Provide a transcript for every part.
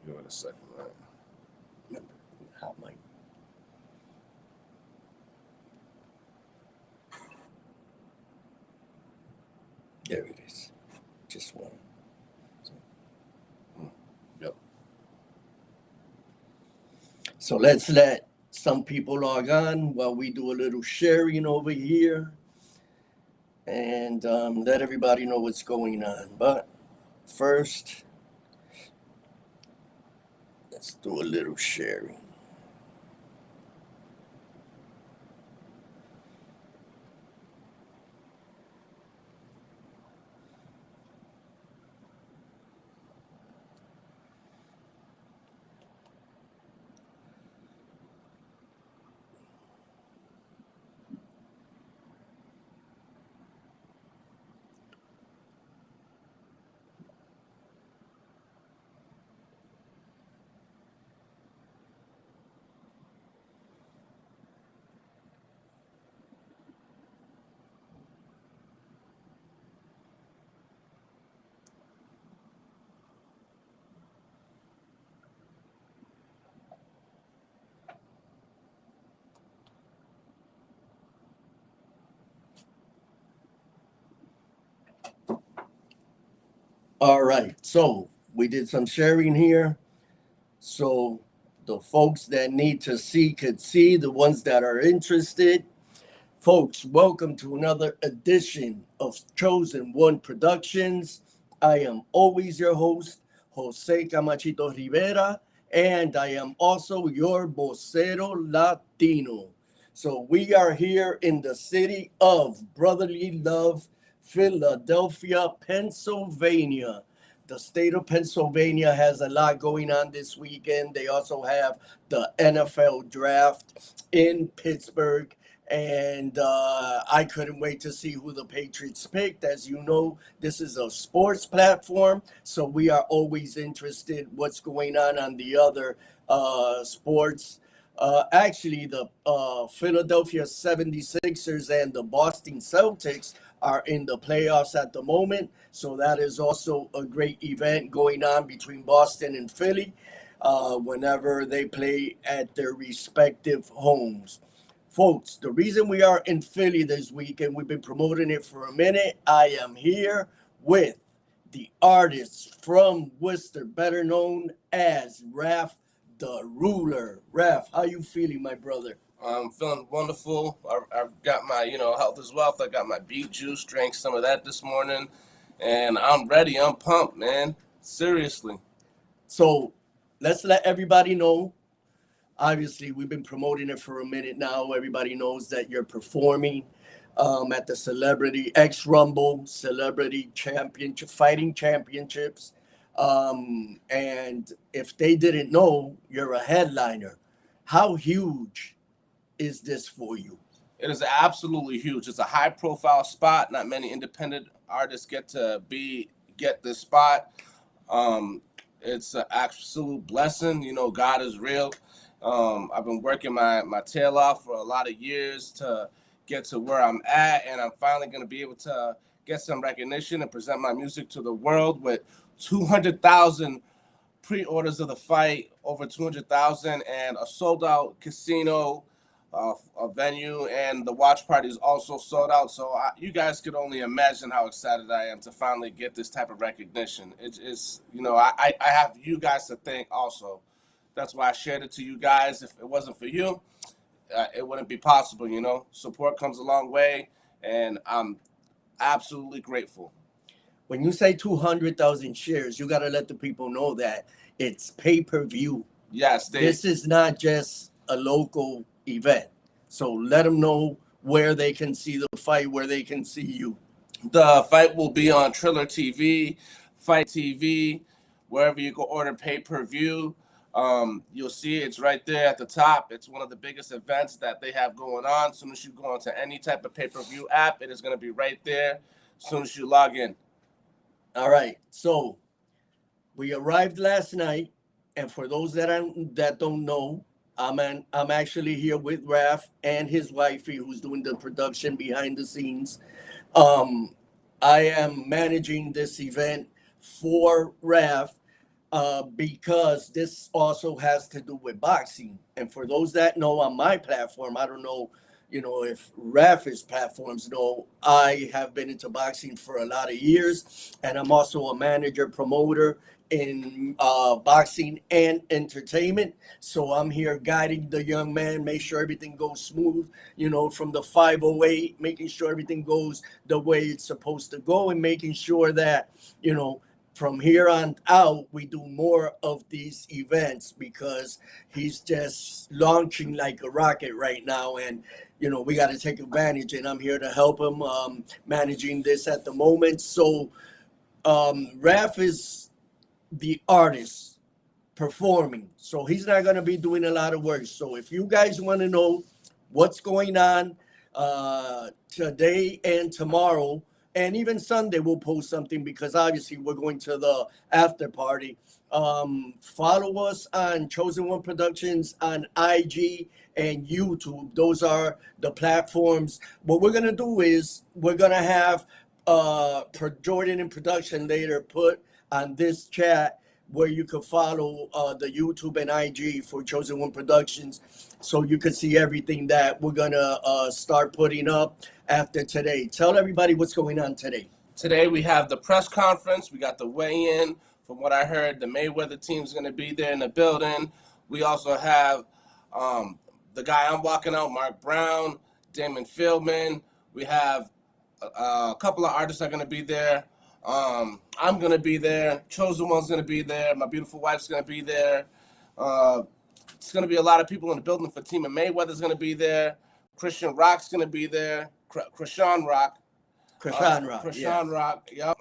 Give it a second, right? Hot mic. There it is. Just one. Yep. So let's let some people log on while we do a little sharing over here and let everybody know what's going on. But first, let's do a little sharing. All right, so we did some sharing here. So the folks that need to see could see, the ones that are interested. Folks, welcome to another edition of Chosen One Productions. I am always your host, Jose Camachito Rivera, and I am also your vocero Latino. So we are here in the city of brotherly love, Philadelphia, Pennsylvania. The state of Pennsylvania has a lot going on this weekend. They also have the NFL draft in Pittsburgh. And I couldn't wait to see who the Patriots picked. As you know, this is a sports platform, so we are always interested what's going on the other sports. Actually, the Philadelphia 76ers and the Boston Celtics are in the playoffs at the moment. So that is also a great event going on between Boston and Philly whenever they play at their respective homes. Folks, the reason we are in Philly this weekend, we've been promoting it for a minute. I am here with the artist from Worcester, better known as Raff TheRuler. Raff, how you feeling, my brother? I'm feeling wonderful. I've got my, health is wealth. I got my beet juice, drank some of that this morning, and I'm ready. I'm pumped, man. Seriously. So let's let everybody know. Obviously, we've been promoting it for a minute now. Everybody knows that you're performing at the Celebrity XRumble Celebrity Championship Fighting Championships. And if they didn't know, you're a headliner. How huge is this for you? It is absolutely huge. It's a high-profile spot. Not many independent artists get this spot. It's an absolute blessing. God is real. I've been working my tail off for a lot of years to get to where I'm at, and I'm finally going to be able to get some recognition and present my music to the world with 200,000 pre-orders of the fight, over 200,000, and a sold-out casino, a venue, and the watch party is also sold out. So you guys could only imagine how excited I am to finally get this type of recognition. It's I have you guys to thank also. That's why I shared it to you guys. If it wasn't for you, it wouldn't be possible, Support comes a long way, and I'm absolutely grateful. When you say 200,000 shares, you got to let the people know that it's pay-per-view. Yes. This is not just a local event. So let them know where they can see the fight, where they can see you. The fight will be on Triller TV, Fight TV, wherever you go order pay-per-view. You'll see it's right there at the top. It's one of the biggest events that they have going on. As soon as you go onto any type of pay-per-view app, it is going to be right there as soon as you log in. All right. So we arrived last night, and for those that don't know, I'm actually here with Raff and his wifey, who's doing the production behind the scenes. I am managing this event for Raff. because this also has to do with boxing. And for those that know, on my platform, I don't know, if Raff's platforms know, I have been into boxing for a lot of years, and I'm also a manager, promoter in boxing and entertainment. So I'm here guiding the young man, make sure everything goes smooth, from the 508, making sure everything goes the way it's supposed to go, and making sure that, from here on out, we do more of these events, because he's just launching like a rocket right now. And, we got to take advantage, and I'm here to help him managing this at the moment. So Raff is the artist performing. So he's not going to be doing a lot of work. So if you guys want to know what's going on today and tomorrow, and even Sunday, we'll post something, because obviously we're going to the after party. Follow us on Chosen One Productions on IG and YouTube. Those are the platforms. What we're going to do is we're going to have Jordan in production later put on this chat where you can follow the YouTube and IG for Chosen One Productions, so you can see everything that we're going to start putting up after today. Tell everybody what's going on today. Today we have the press conference. We got the weigh-in. From what I heard, the Mayweather team's going to be there in the building. We also have the guy I'm walking out, Mark Brown, Damon Fieldman. We have a couple of artists are going to be there. I'm going to be there. Chosen One's going to be there. My beautiful wife's going to be there. It's going to be a lot of people in the building for Team of Mayweather's going to be there. Christian Rock's going to be there. Krishan Rock. Krishan Rock. Yep.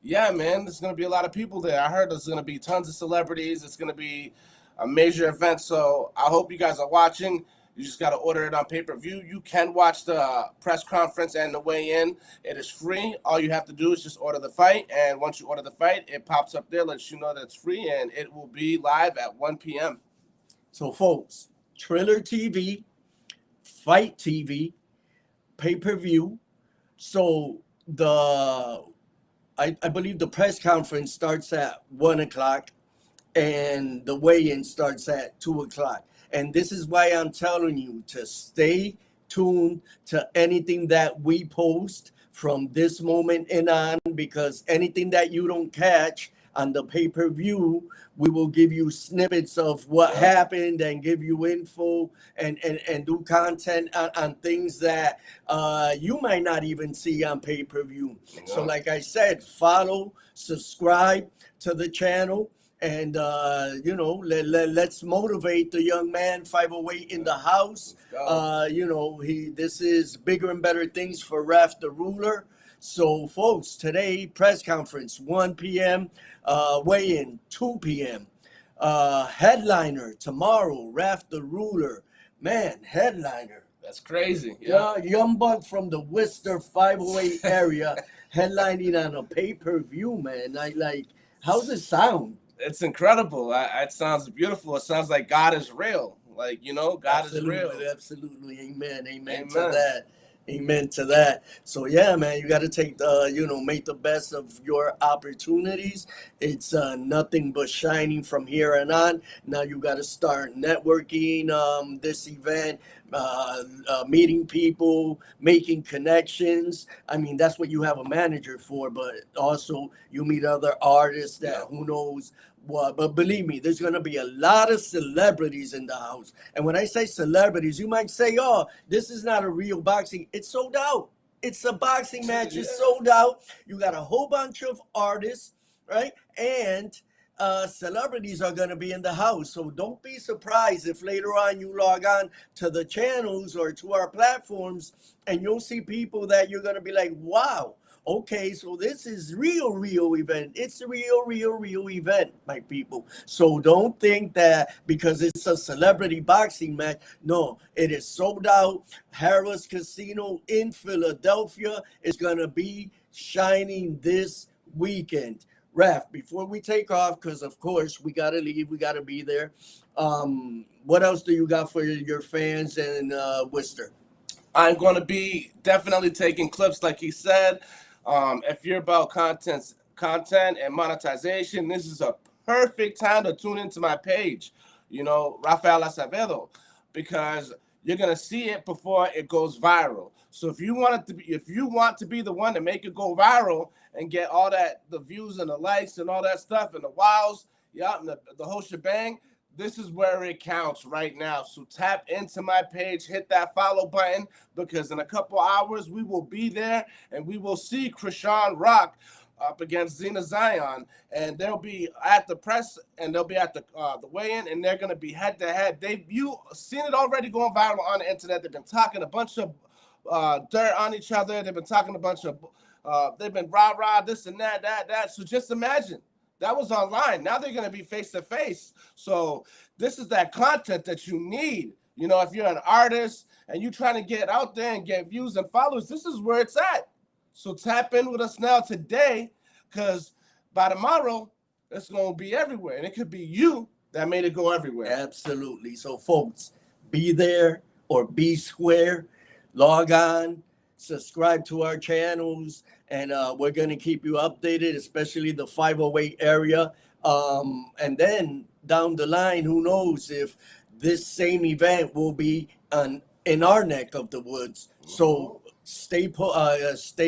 Yeah, man, there's going to be a lot of people there. I heard there's going to be tons of celebrities. It's going to be a major event. So I hope you guys are watching. You just got to order it on pay-per-view. You can watch the press conference and the weigh-in. It is free. All you have to do is just order the fight. And once you order the fight, it pops up there, lets you know that it's free, and it will be live at 1 p.m. So, folks, Triller TV, Fight TV, pay-per-view. So I believe the press conference starts at 1 o'clock, and the weigh-in starts at 2 o'clock. And this is why I'm telling you to stay tuned to anything that we post from this moment and on, because anything that you don't catch on the pay-per-view, we will give you snippets of what happened and give you info and do content on things that you might not even see on pay-per-view. So like I said, follow, subscribe to the channel. And, let's motivate the young man, 508 in the house. This is bigger and better things for Raff TheRuler. So, folks, today, press conference, 1 p.m., weigh-in, 2 p.m. Headliner, tomorrow, Raff TheRuler. Man, headliner. That's crazy. Yeah, young buck from the Worcester 508 area, headlining on a pay-per-view, man. How's it sound? It's incredible. It sounds beautiful. It sounds like God is real. God is real. Absolutely. Amen to that. Amen to that. So yeah, man, you got to take make the best of your opportunities. It's nothing but shining from here and on. Now you got to start networking this event, meeting people, making connections. I mean, that's what you have a manager for, but also you meet other artists that who knows what. But believe me, there's going to be a lot of celebrities in the house. And when I say celebrities, you might say, oh, this is not a real boxing. It's sold out. It's a boxing match. It's sold out. You got a whole bunch of artists, right? And celebrities are going to be in the house. So don't be surprised if later on you log on to the channels or to our platforms and you'll see people that you're going to be like, wow, okay, so this is real event. It's a real event, my people. So don't think that because it's a celebrity boxing match. No, it is sold out. Harrahs Casino in Philadelphia is going to be shining this weekend. Raff, before we take off, because of course we got to leave, we got to be there. What else do you got for your fans in Worcester? I'm going to be definitely taking clips, like he said. If you're about content and monetization, this is a perfect time to tune into my page, you know, Rafael Acevedo, because you're gonna see it before it goes viral. So if you want it to be, if you want to be the one to make it go viral and get all that, the views and the likes and all that stuff and the wows, yeah, and the whole shebang, this is where it counts right now. So tap into my page, hit that follow button, because in a couple hours we will be there and we will see Krishan Rock up against Zena Zion, and they'll be at the press and they'll be at the weigh-in, and they're gonna be head to head. You seen it already going viral on the internet. They've been talking a bunch of dirt on each other. They've been talking a bunch of they've been rah this and that. So just imagine. That was online. Now they're going to be face to face. So this is that content that you need. You know, if you're an artist and you're trying to get out there and get views and followers, this is where it's at. So tap in with us now today, because by tomorrow, it's going to be everywhere. And it could be you that made it go everywhere. Absolutely. So, folks, be there or be square. Log on, subscribe to our channels, and we're going to keep you updated, especially the 508 area. And then down the line, who knows if this same event will be in our neck of the woods. So stay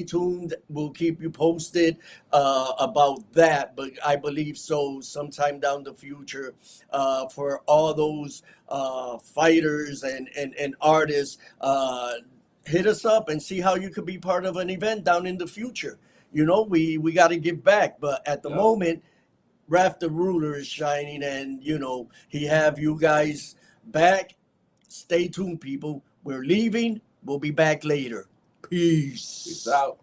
tuned. We'll keep you posted about that. But I believe so sometime down the future for all those fighters and artists. Hit us up and see how you could be part of an event down in the future. You know, we got to give back, but at the moment, Raff TheRuler is shining, and you know he have you guys back. Stay tuned, people. We're leaving. We'll be back later. Peace. Peace out.